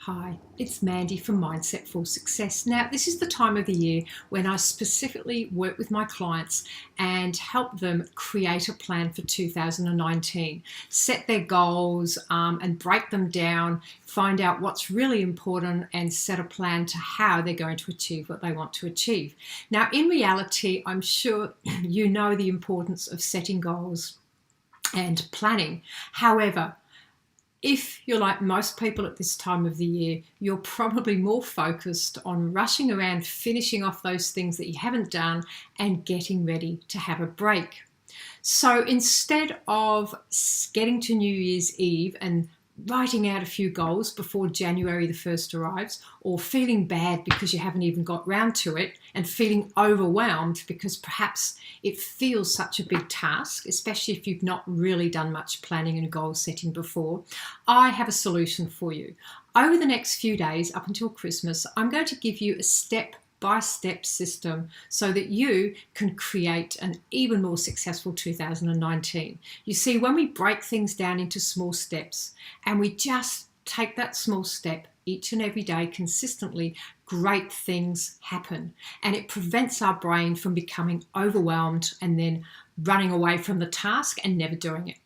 Hi, it's Mandy from Mindset for Success. Now, this is the time of the year when I specifically work with my clients and help them create a plan for 2019, set their goals and break them down, find out what's really important and set a plan to how they're going to achieve what they want to achieve. Now, in reality, I'm sure you know the importance of setting goals and planning. However, if you're like most people at this time of the year, you're probably more focused on rushing around, finishing off those things that you haven't done and getting ready to have a break. So instead of getting to New Year's Eve and writing out a few goals before January the 1st arrives, or feeling bad because you haven't even got round to it and feeling overwhelmed because perhaps it feels such a big task, especially if you've not really done much planning and goal setting before, I have a solution for you. Over the next few days up until Christmas, I'm going to give you a step-by-step system so that you can create an even more successful 2019. You see, when we break things down into small steps and we just take that small step each and every day consistently, great things happen. And it prevents our brain from becoming overwhelmed and then running away from the task and never doing it.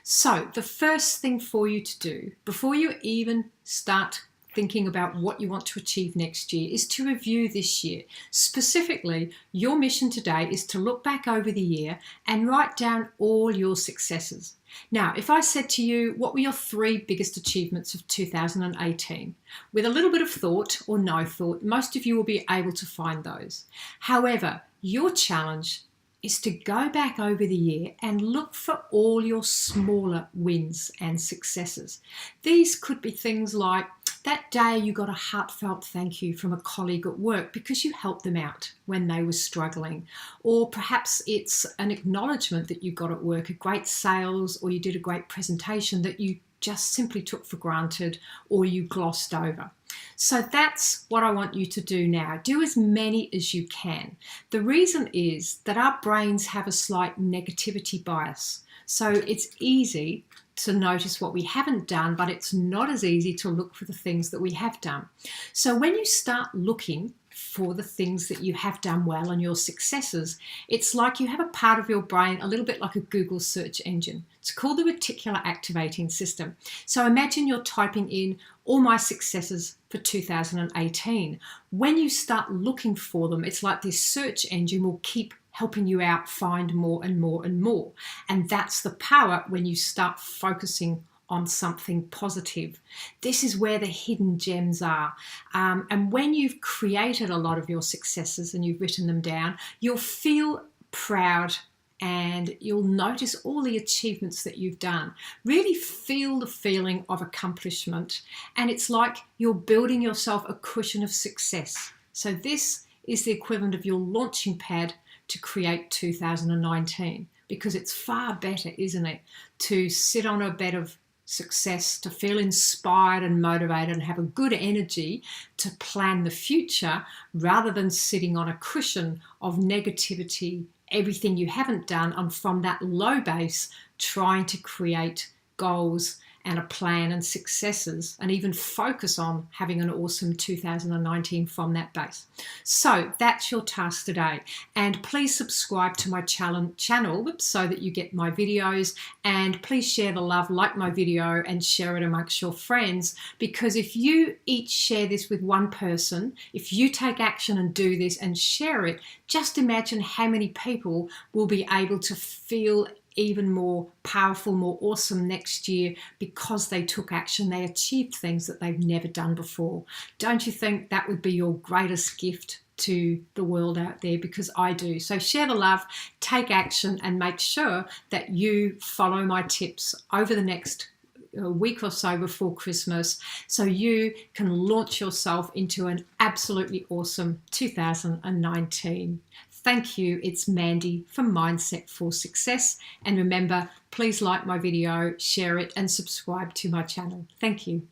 So the first thing for you to do before you even start thinking about what you want to achieve next year is to review this year. Specifically, your mission today is to look back over the year and write down all your successes. Now, if I said to you, what were your 3 biggest achievements of 2018? With a little bit of thought or no thought, most of you will be able to find those. However, your challenge is to go back over the year and look for all your smaller wins and successes. These could be things like that day you got a heartfelt thank you from a colleague at work because you helped them out when they were struggling. Or perhaps it's an acknowledgement that you got at work, a great sales, or you did a great presentation that you just simply took for granted or you glossed over. So that's what I want you to do now. Do as many as you can. The reason is that our brains have a slight negativity bias. So it's easy to notice what we haven't done, but it's not as easy to look for the things that we have done. So when you start looking for the things that you have done well and your successes, it's like you have a part of your brain a little bit like a Google search engine. It's called the reticular activating system. So imagine you're typing in all my successes for 2018. When you start looking for them, it's like this search engine will keep helping you out find more and more and more. And that's the power when you start focusing on something positive. This is where the hidden gems are. And when you've created a lot of your successes and you've written them down, you'll feel proud and you'll notice all the achievements that you've done. Really feel the feeling of accomplishment. And it's like you're building yourself a cushion of success. So this is the equivalent of your launching pad to create 2019, because it's far better, isn't it, to sit on a bed of success, to feel inspired and motivated and have a good energy to plan the future rather than sitting on a cushion of negativity, everything you haven't done, and from that low base trying to create goals and a plan and successes and even focus on having an awesome 2019 from that base. So that's your task today. And please subscribe to my channel so that you get my videos, and please share the love, like my video and share it amongst your friends, because if you each share this with one person, if you take action and do this and share it, just imagine how many people will be able to feel even more powerful, more awesome next year because they took action, they achieved things that they've never done before. Don't you think that would be your greatest gift to the world out there? Because I do. So share the love, take action, and make sure that you follow my tips over the next week or so before Christmas so you can launch yourself into an absolutely awesome 2019. Thank you. It's Mandy from Mindset for Success. And remember, please like my video, share it, and subscribe to my channel. Thank you.